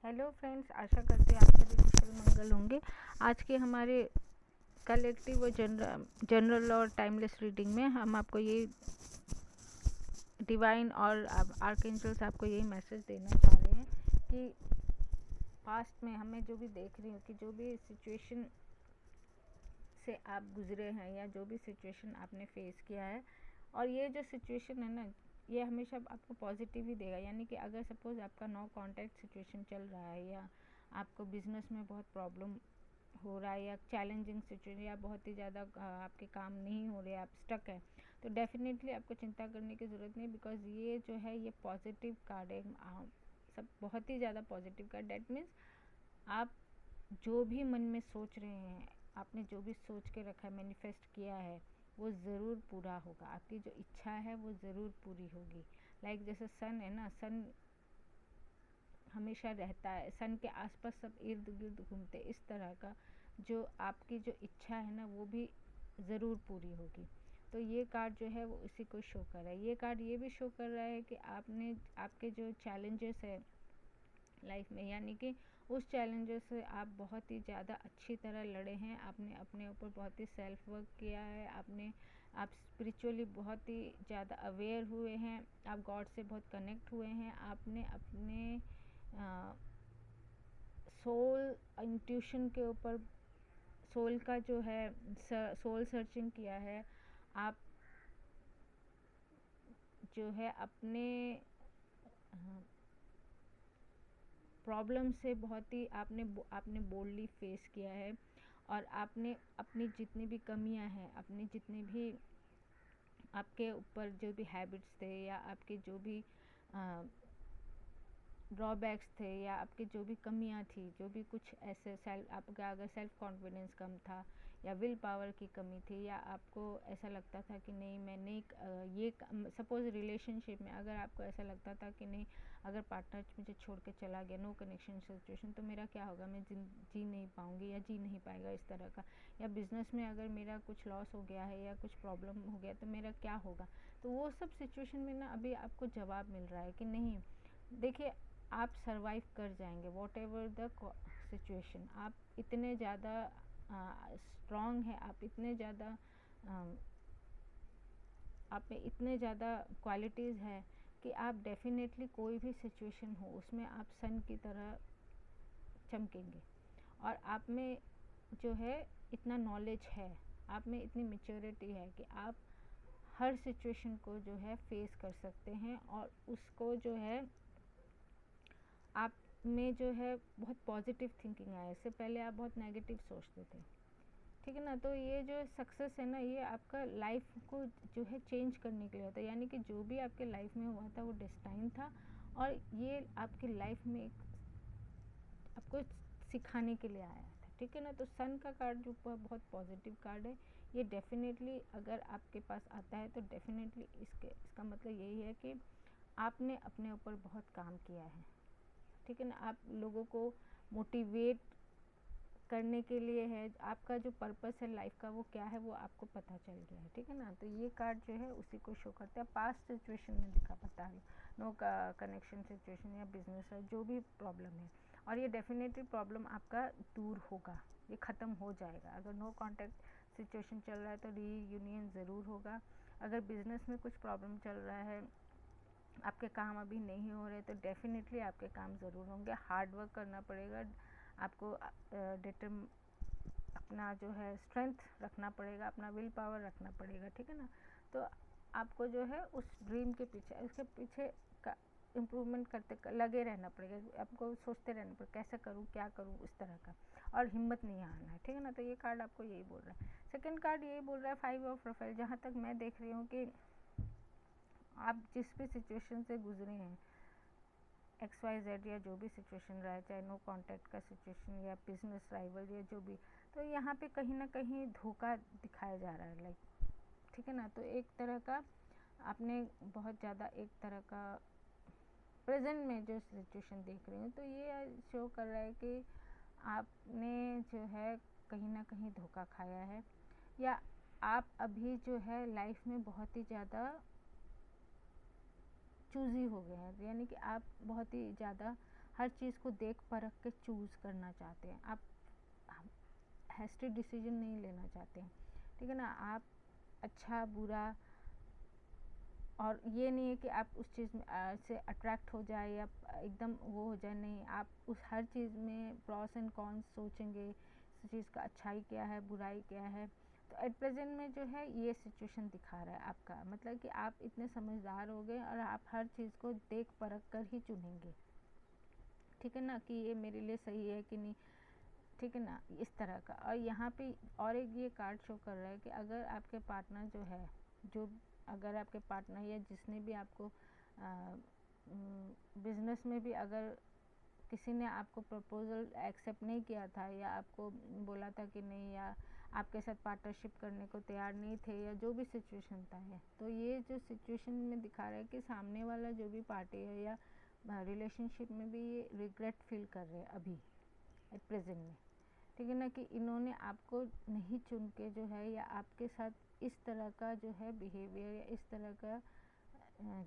Hello friends, आशा करते हैं आप सभी कुशल मंगल होंगे। आज के हमारे कलेक्टिव व जनरल और टाइमलेस रीडिंग में हम आपको ये डिवाइन और आर्कएंजल्स आपको यही मैसेज देना चाह रहे हैं कि पास्ट में हमें जो भी देख रही हूँ कि जो भी सिचुएशन से आप गुजरे हैं या जो भी सिचुएशन आपने फेस किया है, और ये जो सिचुएशन है ना, ये हमेशा आपको पॉजिटिव ही देगा। यानी कि अगर सपोज आपका नो कांटेक्ट सिचुएशन चल रहा है या आपको बिजनेस में बहुत प्रॉब्लम हो रहा है या चैलेंजिंग सिचुएशन या बहुत ही ज़्यादा आपके काम नहीं हो रहे, आप स्टक है, तो डेफिनेटली आपको चिंता करने की ज़रूरत नहीं। बिकॉज ये जो है ये पॉजिटिव कार्ड है, सब बहुत ही ज़्यादा पॉजिटिव कार्ड। डेट मीन्स आप जो भी मन में सोच रहे हैं, आपने जो भी सोच के रखा है, मैनिफेस्ट किया है, वो ज़रूर पूरा होगा। आपकी जो इच्छा है वो ज़रूर पूरी होगी। लाइक जैसे सन है ना, सन हमेशा रहता है, सन के आसपास सब इर्द गिर्द घूमते, इस तरह का जो आपकी जो इच्छा है ना वो भी ज़रूर पूरी होगी। तो ये कार्ड जो है वो इसी को शो कर रहा है। ये कार्ड ये भी शो कर रहा है कि आपके जो चैलेंजेस है लाइफ में, यानी कि उस चैलेंजेस से आप बहुत ही ज़्यादा अच्छी तरह लड़े हैं। आपने अपने ऊपर बहुत ही सेल्फ वर्क किया है, आप स्पिरिचुअली बहुत ही ज़्यादा अवेयर हुए हैं, आप गॉड से बहुत कनेक्ट हुए हैं, आपने अपने सोल इंट्यूशन के ऊपर, सोल का जो है सोल सर्चिंग किया है। आप जो है अपने प्रॉब्लम से बहुत ही आपने बोल्डली फेस किया है, और आपने अपनी जितनी भी कमियां हैं, अपनी जितनी भी आपके ऊपर जो भी हैबिट्स थे या आपके जो भी ड्रॉबैक्स थे या आपकी जो भी कमियां थी, जो भी कुछ ऐसे आपका अगर सेल्फ कॉन्फिडेंस कम था या विल पावर की कमी थी, या आपको ऐसा लगता था कि नहीं मैं नहीं ये सपोज रिलेशनशिप में अगर आपको ऐसा लगता था कि नहीं, अगर पार्टनर मुझे छोड़ के चला गया, नो कनेक्शन सिचुएशन, तो मेरा क्या होगा, मैं जी नहीं पाऊंगी या जी नहीं पाएगा, इस तरह का। या बिजनेस में अगर मेरा कुछ लॉस हो गया है या कुछ प्रॉब्लम हो गया तो मेरा क्या होगा। तो वो सब सिचुएशन में ना अभी आपको जवाब मिल रहा है कि नहीं, देखिए आप सरवाइव कर जाएंगे वॉट एवर द सिचुएशन। आप इतने ज़्यादा स्ट्रॉन्ग है, आप में इतने ज़्यादा क्वालिटीज़ है कि आप डेफिनेटली कोई भी सिचुएशन हो उसमें आप सन की तरह चमकेंगे। और आप में जो है इतना नॉलेज है, आप में इतनी मेच्योरिटी है कि आप हर सिचुएशन को जो है फेस कर सकते हैं, और उसको जो है आप में जो है बहुत पॉजिटिव थिंकिंग आए। इससे पहले आप बहुत नेगेटिव सोचते थे, ठीक है ना। तो ये जो सक्सेस है ना, ये आपका लाइफ को जो है चेंज करने के लिए होता है। यानी कि जो भी आपके लाइफ में हुआ था वो डेस्टाइन था, और ये आपकी लाइफ में एक आपको सिखाने के लिए आया था, ठीक है ना। तो सन का कार्ड जो बहुत पॉजिटिव कार्ड है, ये डेफिनेटली अगर आपके पास आता है तो डेफिनेटली इसका मतलब यही है कि आपने अपने ऊपर बहुत काम किया है, ठीक है ना। आप लोगों को मोटिवेट करने के लिए है, आपका जो पर्पस है लाइफ का वो क्या है वो आपको पता चल गया है, ठीक है ना। तो ये कार्ड जो है उसी को शो करता है। पास्ट सिचुएशन में दिखा पता है, नो कनेक्शन सिचुएशन या बिजनेस है, जो भी प्रॉब्लम है, और ये डेफिनेटली प्रॉब्लम आपका दूर होगा, ये ख़त्म हो जाएगा। अगर नो कॉन्टैक्ट सिचुएशन चल रहा है तो रीयूनियन ज़रूर होगा। अगर बिजनेस में कुछ प्रॉब्लम चल रहा है, आपके काम अभी नहीं हो रहे, तो डेफिनेटली आपके काम ज़रूर होंगे। हार्ड वर्क करना पड़ेगा आपको, अपना जो है स्ट्रेंथ रखना पड़ेगा, अपना विल पावर रखना पड़ेगा, ठीक है ना। तो आपको जो है उस ड्रीम के पीछे, उसके पीछे का इम्प्रूवमेंट लगे रहना पड़ेगा। आपको सोचते रहना पड़ेगा कैसे करूँ, क्या करूँ, इस तरह का, और हिम्मत नहीं हारना है, ठीक है ना। तो ये कार्ड आपको यही बोल रहा है। सेकेंड कार्ड यही बोल रहा है, 5 ऑफ प्रोफाइल। जहाँ तक मैं देख रही हूँ कि आप जिस भी सिचुएशन से गुजरे हैं, XYZ या जो भी सिचुएशन रहा है, चाहे नो कांटेक्ट का सिचुएशन या बिजनेस राइवल या जो भी, तो यहाँ पे कहीं ना कहीं धोखा दिखाया जा रहा है, लाइक, ठीक है ना। तो एक तरह का आपने बहुत ज़्यादा एक तरह का प्रेजेंट में जो सिचुएशन देख रही हूँ, तो ये शो कर रहा है कि आपने जो है कहीं ना कहीं धोखा खाया है, या आप अभी जो है लाइफ में बहुत ही ज़्यादा चूज़ी हो गए हैं। यानी कि आप बहुत ही ज़्यादा हर चीज़ को देख परख के चूज़ करना चाहते हैं, आप हैस्टी डिसीजन नहीं लेना चाहते हैं, ठीक है ना। आप अच्छा बुरा, और ये नहीं है कि आप उस चीज़ में से अट्रैक्ट हो जाए या एकदम वो हो जाए, नहीं, आप उस हर चीज़ में प्रॉस एंड कॉन्स सोचेंगे, इस चीज़ का अच्छाई क्या है बुराई क्या है। तो एट प्रेजेंट में जो है ये सिचुएशन दिखा रहा है आपका, मतलब कि आप इतने समझदार हो गए और आप हर चीज़ को देख परख कर ही चुनेंगे, ठीक है ना, कि ये मेरे लिए सही है कि नहीं, ठीक है ना, इस तरह का। और यहाँ पे और एक ये कार्ड शो कर रहा है कि अगर आपके पार्टनर जो है, जो अगर आपके पार्टनर या जिसने भी आपको बिजनेस में भी अगर किसी ने आपको प्रपोज़ल एक्सेप्ट नहीं किया था या आपको बोला था कि नहीं, या आपके साथ पार्टनरशिप करने को तैयार नहीं थे, या जो भी सिचुएशन था है, तो ये जो सिचुएशन में दिखा रहा है कि सामने वाला जो भी पार्टी है या रिलेशनशिप में भी ये रिग्रेट फील कर रहे हैं अभी एट प्रेजेंट में, ठीक है ना, कि इन्होंने आपको नहीं चुन के जो है, या आपके साथ इस तरह का जो है बिहेवियर या इस तरह का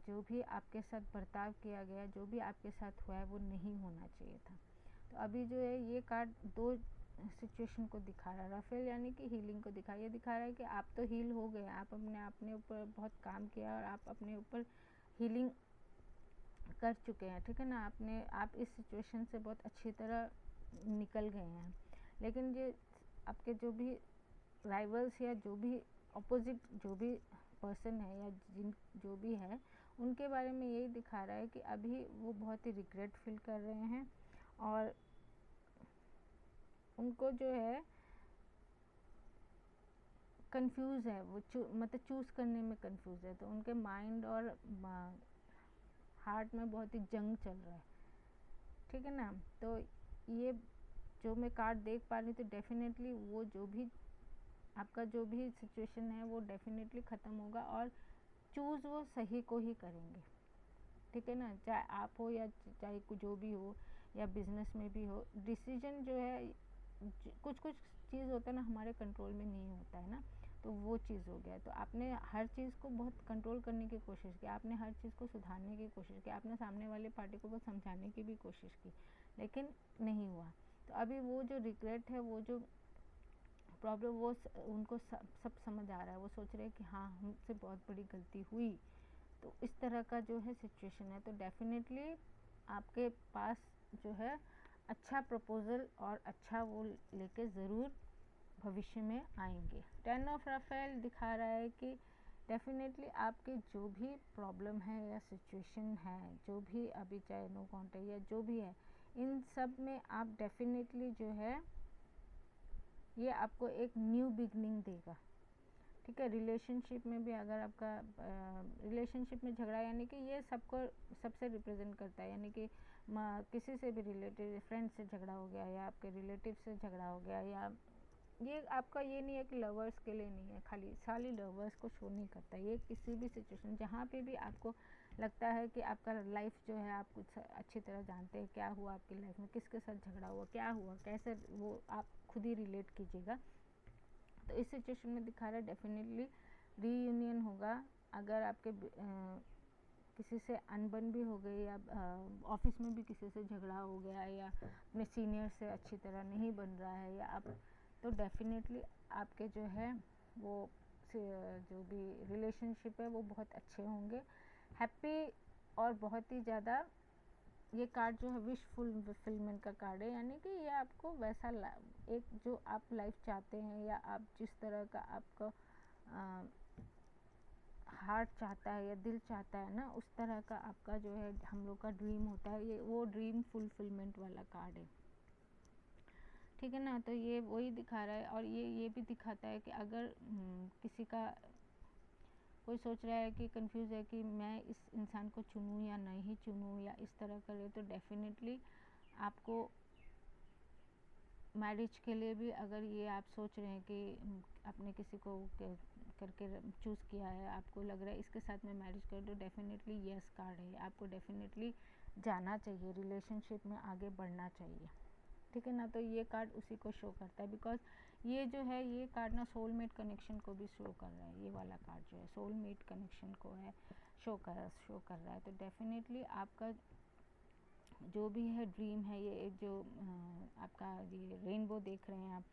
जो भी आपके साथ बर्ताव किया गया, जो भी आपके साथ हुआ है, वो नहीं होना चाहिए था। तो अभी जो है ये कार्ड दो सिचुएशन को दिखा रहा है, राफेल यानी कि हीलिंग को ये दिखा रहा है कि आप तो हील हो गए, आप अपने ऊपर बहुत काम किया और आप अपने ऊपर हीलिंग कर चुके हैं, ठीक है ना, आप इस सिचुएशन से बहुत अच्छी तरह निकल गए हैं। लेकिन ये आपके जो भी राइवल्स या जो भी अपोजिट जो भी पर्सन है या जो भी है, उनके बारे में यही दिखा रहा है कि अभी वो बहुत ही रिग्रेट फील कर रहे हैं और उनको जो है कंफ्यूज है, वो मतलब चूज़ करने में कंफ्यूज है। तो उनके माइंड और हार्ट में बहुत ही जंग चल रहा है, ठीक है ना। तो ये जो मैं कार्ड देख पा रही हूँ, तो डेफिनेटली वो जो भी आपका जो भी सिचुएशन है वो डेफिनेटली ख़त्म होगा और चूज़ वो सही को ही करेंगे, ठीक है ना, चाहे आप हो या चाहे जो भी हो, या बिजनेस में भी हो। डिसीजन जो है, कुछ कुछ चीज़ होता है ना हमारे कंट्रोल में नहीं होता है ना, तो वो चीज़ हो गया। तो आपने हर चीज़ को बहुत कंट्रोल करने की कोशिश की, आपने हर चीज़ को सुधारने की कोशिश की, आपने सामने वाले पार्टी को बहुत समझाने की भी कोशिश की, लेकिन नहीं हुआ। तो अभी वो जो रिग्रेट है, वो जो प्रॉब्लम, वो उनको सब समझ आ रहा है, वो सोच रहे हैं कि हाँ हमसे बहुत बड़ी गलती हुई। तो इस तरह का जो है सिचुएशन है। तो डेफिनेटली आपके पास जो है अच्छा प्रपोज़ल और अच्छा वो लेके ज़रूर भविष्य में आएंगे। 10 ऑफ राफेल दिखा रहा है कि डेफिनेटली आपके जो भी प्रॉब्लम है या सिचुएशन है, जो भी अभी चाहे नो कॉन्टैक्ट या जो भी है, इन सब में आप डेफिनेटली जो है ये आपको एक न्यू बिगनिंग देगा, ठीक है। रिलेशनशिप में भी अगर आपका रिलेशनशिप में झगड़ा, यानी कि ये सबको सबसे रिप्रेजेंट करता है, यानी कि किसी से भी रिलेटिव फ्रेंड से झगड़ा हो गया या आपके रिलेटिव से झगड़ा हो गया, या ये आपका ये नहीं है कि लवर्स के लिए नहीं है, खाली लवर्स को शो नहीं करता, ये किसी भी सिचुएशन जहाँ पे भी आपको लगता है कि आपका लाइफ जो है, आप कुछ अच्छी तरह जानते हैं क्या हुआ आपकी लाइफ में, किसके साथ झगड़ा हुआ, क्या हुआ, कैसे, वो आप खुद ही रिलेट कीजिएगा। तो इस सिचुएशन में दिखा रहा है डेफिनेटली रीयूनियन होगा। अगर आपके किसी से अनबन भी हो गई, या ऑफिस में भी किसी से झगड़ा हो गया, या अपने सीनियर से अच्छी तरह नहीं बन रहा है, या आप, तो डेफिनेटली आपके जो है वो जो भी रिलेशनशिप है वो बहुत अच्छे होंगे, हैप्पी, और बहुत ही ज़्यादा। ये कार्ड जो है विश फुलफिलमेंट का कार्ड है, यानी कि ये आपको वैसा एक जो आप लाइफ चाहते हैं, या आप जिस तरह का आपका हार्ट चाहता है या दिल चाहता है ना, उस तरह का आपका जो है हम लोग का ड्रीम होता है, ये वो ड्रीम फुलफिलमेंट वाला कार्ड है, ठीक है ना। तो ये वही दिखा रहा है। और ये भी दिखाता है कि अगर किसी का कोई सोच रहा है कि कंफ्यूज है कि मैं इस इंसान को चुनूं या नहीं चुनूं, या इस तरह करे, तो डेफिनेटली आपको मैरिज के लिए भी, अगर ये आप सोच रहे हैं कि आपने किसी को करके चूज़ किया है, आपको लग रहा है इसके साथ मैं मैरिज कर दूँ, डेफिनेटली यस कार्ड है, आपको डेफिनेटली जाना चाहिए, रिलेशनशिप में आगे बढ़ना चाहिए, ठीक है ना। तो ये कार्ड उसी को शो करता है, बिकॉज ये जो है ये कार्ड ना सोलमेट कनेक्शन को भी शो कर रहा है, ये वाला कार्ड जो है सोलमेट कनेक्शन को है शो कर रहा है। तो डेफिनेटली आपका जो भी है ड्रीम है, ये जो आपका ये रेनबो देख रहे हैं आप,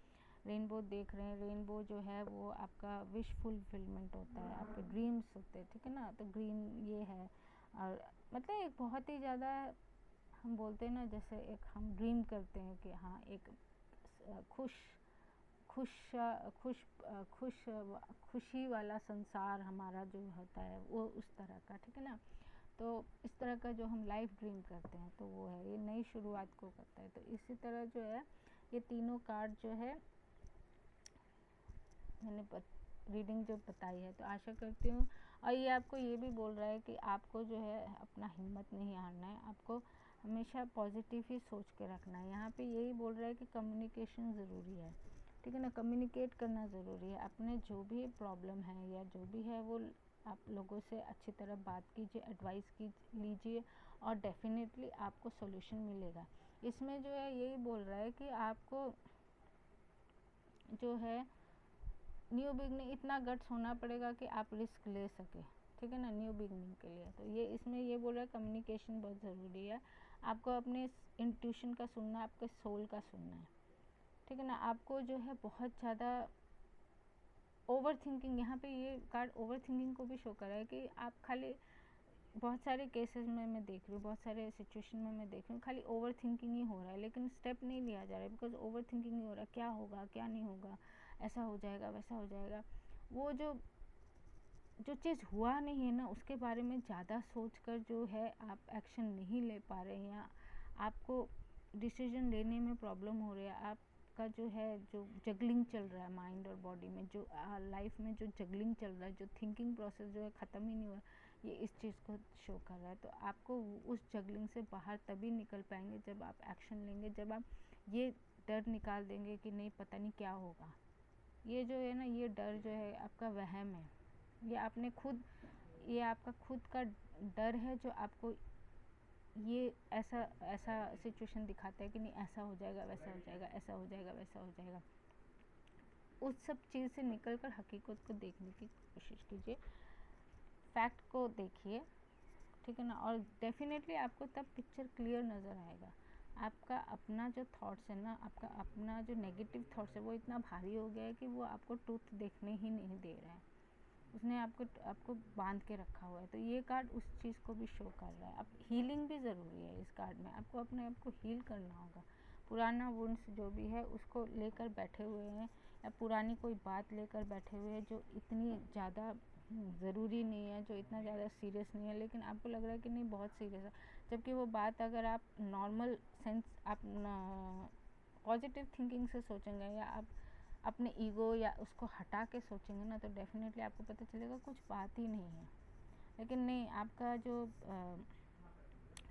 रेनबो देख रहे हैं, रेनबो जो है वो आपका विश फुलफिलमेंट होता है, आपके ड्रीम्स होते हैं, ठीक है ना। तो ग्रीन ये है, और मतलब एक बहुत ही ज़्यादा हम बोलते हैं ना, जैसे एक हम ड्रीम करते हैं कि हाँ एक खुश खुश खुश खुश खुशी वाला संसार हमारा जो होता है वो उस तरह का, ठीक है ना। तो इस तरह का जो हम लाइफ ड्रीम करते हैं तो वो है, ये नई शुरुआत को करता है। तो इसी तरह जो है ये तीनों कार्ड जो है मैंने रीडिंग जो बताई है, तो आशा करती हूँ। और ये आपको ये भी बोल रहा है कि आपको जो है अपना हिम्मत नहीं हारना है, आपको हमेशा पॉजिटिव ही सोच के रखना है। यहाँ पे यही बोल रहा है कि कम्युनिकेशन ज़रूरी है, ठीक है ना, कम्युनिकेट करना ज़रूरी है। अपने जो भी प्रॉब्लम है या जो भी है वो आप लोगों से अच्छी तरह बात कीजिए, एडवाइस लीजिए, और डेफिनेटली आपको सॉल्यूशन मिलेगा। इसमें जो है यही बोल रहा है कि आपको जो है न्यू बिगनिंग इतना गट्स होना पड़ेगा कि आप रिस्क ले सके, ठीक है ना, न्यू बिगनिंग के लिए। तो ये इसमें ये बोल रहा है कम्युनिकेशन बहुत ज़रूरी है, आपको अपने इंट्यूशन का सुनना है, आपके सोल का सुनना है, ठीक है ना। आपको जो है बहुत ज़्यादा ओवर थिंकिंग, यहाँ पे ये कार्ड ओवर थिंकिंग को भी शो कर रहा है कि आप खाली बहुत सारे केसेस में मैं देख रही हूँ, बहुत सारे सिचुएशन में मैं देख रही हूँ, खाली ओवर थिंकिंग ही हो रहा है, लेकिन स्टेप नहीं लिया जा रहा है, बिकॉज ओवर थिंकिंग ही हो रहा है, क्या होगा क्या नहीं होगा, ऐसा हो जाएगा वैसा हो जाएगा। वो जो चीज़ हुआ नहीं है ना, उसके बारे में ज़्यादा सोच कर जो है आप एक्शन नहीं ले पा रहे हैं, या आपको डिसीजन लेने में प्रॉब्लम हो रही है, आपका जो है जो जगलिंग चल रहा है माइंड और बॉडी में, जो लाइफ में जो जगलिंग चल रहा है, जो थिंकिंग प्रोसेस जो है ख़त्म ही नहीं हुआ, ये इस चीज़ को शो कर रहा है। तो आपको उस जगलिंग से बाहर तभी निकल पाएंगे जब आप एक्शन लेंगे, जब आप ये डर निकाल देंगे कि नहीं पता नहीं क्या होगा। ये जो है ना, ये डर जो है आपका वहम है, ये आपने खुद, ये आपका खुद का डर है जो आपको ये ऐसा ऐसा सिचुएशन दिखाता है कि नहीं ऐसा हो जाएगा वैसा हो जाएगा, ऐसा हो जाएगा वैसा हो जाएगा। उस सब चीज़ से निकल कर हकीकत को देखने की कोशिश कीजिए, फैक्ट को देखिए, ठीक है ना। और डेफिनेटली आपको तब पिक्चर क्लियर नज़र आएगा। आपका अपना जो थॉट्स है ना, आपका अपना जो नेगेटिव थॉट्स है वो इतना भारी हो गया है कि वो आपको ट्रूथ देखने ही नहीं दे रहा है, उसने आपको बांध के रखा हुआ है। तो ये कार्ड उस चीज़ को भी शो कर रहा है। अब हीलिंग भी ज़रूरी है इस कार्ड में, आपको अपने आप को हील करना होगा। पुराना वुंड्स जो भी है उसको लेकर बैठे हुए हैं, या पुरानी कोई बात लेकर बैठे हुए हैं जो इतनी ज़्यादा ज़रूरी नहीं है, जो इतना ज़्यादा सीरियस नहीं है, लेकिन आपको लग रहा है कि नहीं बहुत सीरियस है, जबकि वो बात अगर आप नॉर्मल सेंस, आप पॉजिटिव थिंकिंग से सोचेंगे, या आप अपने ईगो या उसको हटा के सोचेंगे ना, तो डेफिनेटली आपको पता चलेगा कुछ बात ही नहीं है। लेकिन नहीं, आपका जो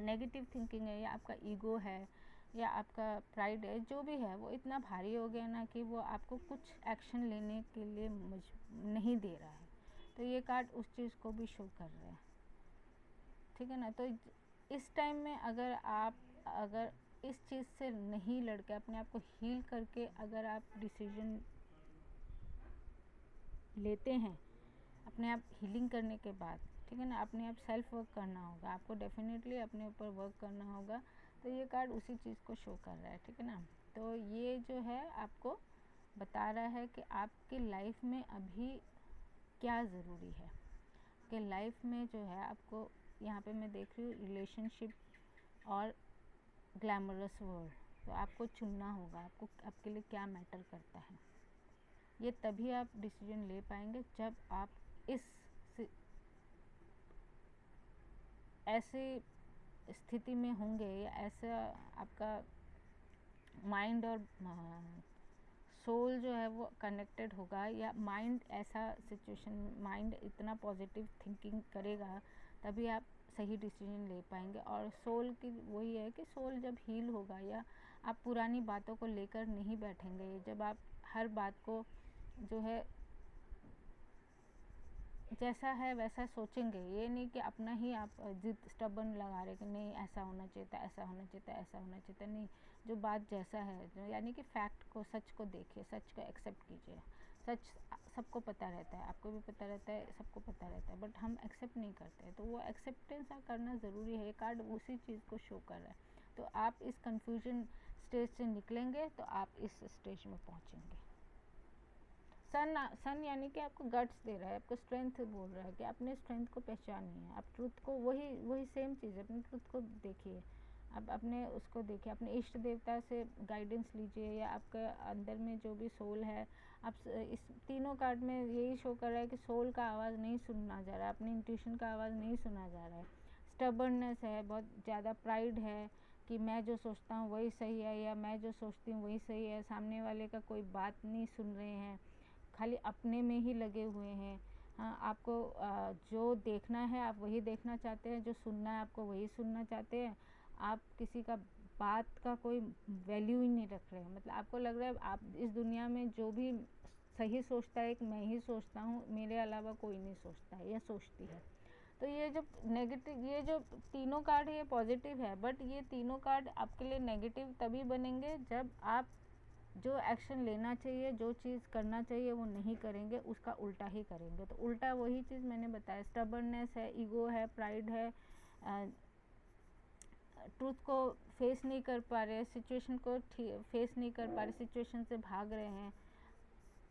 नेगेटिव थिंकिंग है, या आपका ईगो है, या आपका प्राइड है, जो भी है वो इतना भारी हो गया ना कि वो आपको कुछ एक्शन लेने के लिए नहीं दे रहा है। तो ये कार्ड उस चीज़ को भी शो कर रहा है, ठीक है ना। तो इस टाइम में अगर इस चीज़ से नहीं लड़के अपने आप को हील करके अगर आप डिसीजन लेते हैं अपने आप हीलिंग करने के बाद, ठीक है ना, अपने आप सेल्फ वर्क करना होगा, आपको डेफिनेटली अपने ऊपर वर्क करना होगा। तो ये कार्ड उसी चीज़ को शो कर रहा है, ठीक है ना। तो ये जो है आपको बता रहा है कि आपकी लाइफ में अभी क्या ज़रूरी है, कि लाइफ में जो है आपको, यहाँ पे मैं देख रही हूँ रिलेशनशिप और ग्लैमरस वर्ल्ड, तो आपको चुनना होगा आपको आपके लिए क्या मैटर करता है। ये तभी आप डिसीजन ले पाएंगे जब आप इस ऐसे स्थिति में होंगे, या ऐसा आपका माइंड और सोल जो है वो कनेक्टेड होगा, या माइंड ऐसा सिचुएशन, माइंड इतना पॉजिटिव थिंकिंग करेगा तभी आप सही डिसीजन ले पाएंगे। और सोल की वही है कि सोल जब हील होगा, या आप पुरानी बातों को लेकर नहीं बैठेंगे, जब आप हर बात को जो है जैसा है वैसा सोचेंगे, ये नहीं कि अपना ही आप जिद स्टबन लगा रहे कि नहीं ऐसा होना चाहिए था, ऐसा होना चाहिए था, ऐसा होना चाहिए था, नहीं, जो बात जैसा है, जो यानी कि फैक्ट को, सच को देखिए, सच को एक्सेप्ट कीजिए। सच सबको पता रहता है, आपको भी पता रहता है, सबको पता रहता है, बट हम एक्सेप्ट नहीं करते, तो वो एक्सेप्टेंस करना ज़रूरी है। ये कार्ड उसी चीज़ को शो कर रहा है। तो आप इस कंफ्यूजन स्टेज से निकलेंगे तो आप इस स्टेज में पहुंचेंगे। सन यानी कि आपको गट्स दे रहा है, आपको स्ट्रेंथ बोल रहा है कि अपने स्ट्रेंथ को पहचानिए, आप ट्रुथ को, वही सेम चीज़ है, अपने ट्रुथ को देखिए, आप अपने उसको देखिए, अपने इष्ट देवता से गाइडेंस लीजिए, या आपके अंदर में जो भी सोल है। आप इस तीनों कार्ड में यही शो कर रहा है कि सोल का आवाज़ नहीं सुना जा रहा है, अपनी इंट्यूशन का आवाज़ नहीं सुना जा रहा है, स्टबर्ननेस है, बहुत ज़्यादा प्राइड है कि मैं जो सोचता हूँ वही सही है, या मैं जो सोचती हूँ वही सही है, सामने वाले का कोई बात नहीं सुन रहे हैं, खाली अपने में ही लगे हुए हैं। हाँ, आपको जो देखना है आप वही देखना चाहते हैं, जो सुनना है आपको वही सुनना चाहते हैं, आप किसी का बात का कोई वैल्यू ही नहीं रख रहे हैं। मतलब आपको लग रहा है आप इस दुनिया में जो भी सही सोचता है, एक मैं ही सोचता हूँ, मेरे अलावा कोई नहीं सोचता है या सोचती है। तो ये जो नेगेटिव, ये जो तीनों कार्ड है ये पॉजिटिव है, बट ये तीनों कार्ड आपके लिए नेगेटिव तभी बनेंगे जब आप जो एक्शन लेना चाहिए, जो चीज़ करना चाहिए वो नहीं करेंगे, उसका उल्टा ही करेंगे। तो उल्टा वही चीज़ मैंने बताया, स्टबर्ननेस है, ईगो है, प्राइड है, ट्रूथ को फेस नहीं कर पा रहे, सिचुएशन को फेस नहीं कर पा रहे, सिचुएशन से भाग रहे हैं।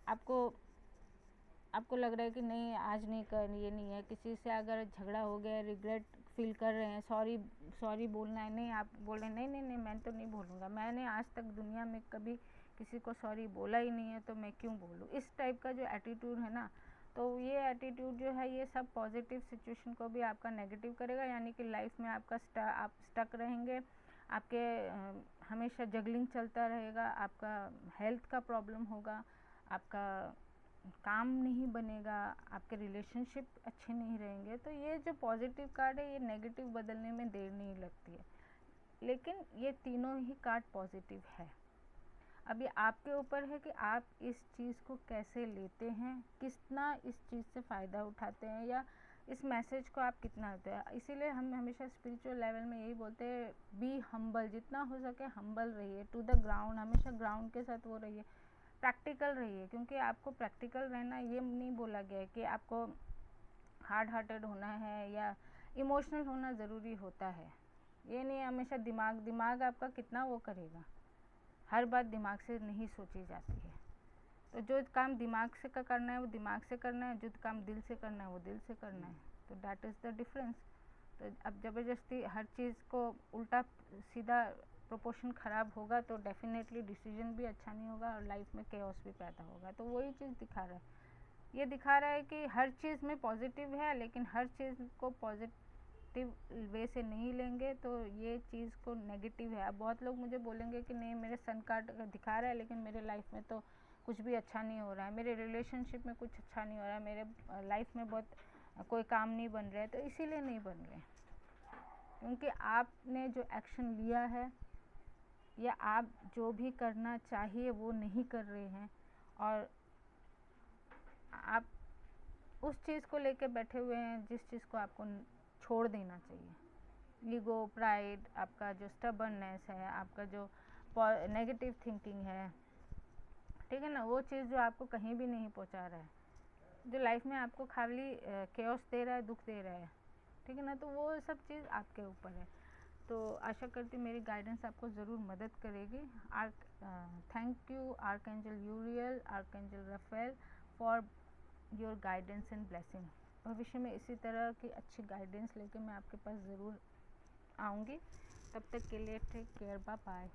आपको लग रहा है कि नहीं आज नहीं कर, ये नहीं है, किसी से अगर झगड़ा हो गया, रिग्रेट फील कर रहे हैं, सॉरी बोलना है, नहीं आप बोल रहे हैं नहीं मैं तो नहीं बोलूँगा, मैंने आज तक दुनिया में कभी किसी को सॉरी बोला ही नहीं है तो मैं क्यों बोलूँ, इस टाइप का जो एटीट्यूड है ना, तो ये एटीट्यूड जो है ये सब पॉजिटिव सिचुएशन को भी आपका नेगेटिव करेगा, यानी कि लाइफ में आप स्टक रहेंगे, आपके हमेशा जगलिंग चलता रहेगा, आपका हेल्थ का प्रॉब्लम होगा, आपका काम नहीं बनेगा, आपके रिलेशनशिप अच्छे नहीं रहेंगे। तो ये जो पॉजिटिव कार्ड है ये नेगेटिव बदलने में देर नहीं लगती है, लेकिन ये तीनों ही कार्ड पॉजिटिव है। अब ये आपके ऊपर है कि आप इस चीज़ को कैसे लेते हैं, कितना इस चीज़ से फ़ायदा उठाते हैं, या इस मैसेज को आप कितना लेते हैं। इसीलिए हम हमेशा स्पिरिचुअल लेवल में यही बोलते हैं, बी हम्बल, जितना हो सके हम्बल रहिए, टू द ग्राउंड, हमेशा ग्राउंड के साथ वो रहिए, प्रैक्टिकल रहिए, क्योंकि आपको प्रैक्टिकल रहना, ये नहीं बोला गया है कि आपको हार्ड हार्टेड होना है या इमोशनल होना ज़रूरी होता है। ये नहीं हमेशा दिमाग आपका कितना वो करेगा, हर बात दिमाग से नहीं सोची जाती है। तो जो काम दिमाग से करना है वो दिमाग से करना है, जो काम दिल से करना है वो दिल से करना है। तो दैट इज़ द डिफरेंस। तो अब ज़बरदस्ती हर चीज़ को उल्टा सीधा प्रोपोर्शन ख़राब होगा तो डेफिनेटली डिसीजन भी अच्छा नहीं होगा और लाइफ में केओस भी पैदा होगा। तो वही चीज़ दिखा रहा है, ये दिखा रहा है कि हर चीज़ में पॉजिटिव है, लेकिन हर चीज़ को पॉजिटिव वे से नहीं लेंगे तो ये चीज़ को नेगेटिव है। अब बहुत लोग मुझे बोलेंगे कि नहीं मेरे सन कार्ड दिखा रहा है लेकिन मेरे लाइफ में तो कुछ भी अच्छा नहीं हो रहा है, मेरे रिलेशनशिप में कुछ अच्छा नहीं हो रहा है, मेरे लाइफ में बहुत कोई काम नहीं बन रहा है। तो इसीलिए नहीं बन रहे, क्योंकि आपने जो एक्शन लिया है या आप जो भी करना चाहिए वो नहीं कर रहे हैं, और आप उस चीज़ को लेके बैठे हुए हैं जिस चीज़ को आपको छोड़ देना चाहिए। ईगो, प्राइड, आपका जो स्टबर्ननेस है, आपका जो नेगेटिव थिंकिंग है, ठीक है ना, वो चीज़ जो आपको कहीं भी नहीं पहुंचा रहा है, जो लाइफ में आपको खाली केओस दे रहा है, दुख दे रहा है, ठीक है ना, तो वो सब चीज़ आपके ऊपर है। तो आशा करती हूँ मेरी गाइडेंस आपको ज़रूर मदद करेगी। Thank you archangel Uriel, archangel Raphael for your guidance and blessing. भविष्य में इसी तरह की अच्छी गाइडेंस लेके मैं आपके पास ज़रूर आऊँगी। तब तक के लिए टेक केयर, बाय बाय।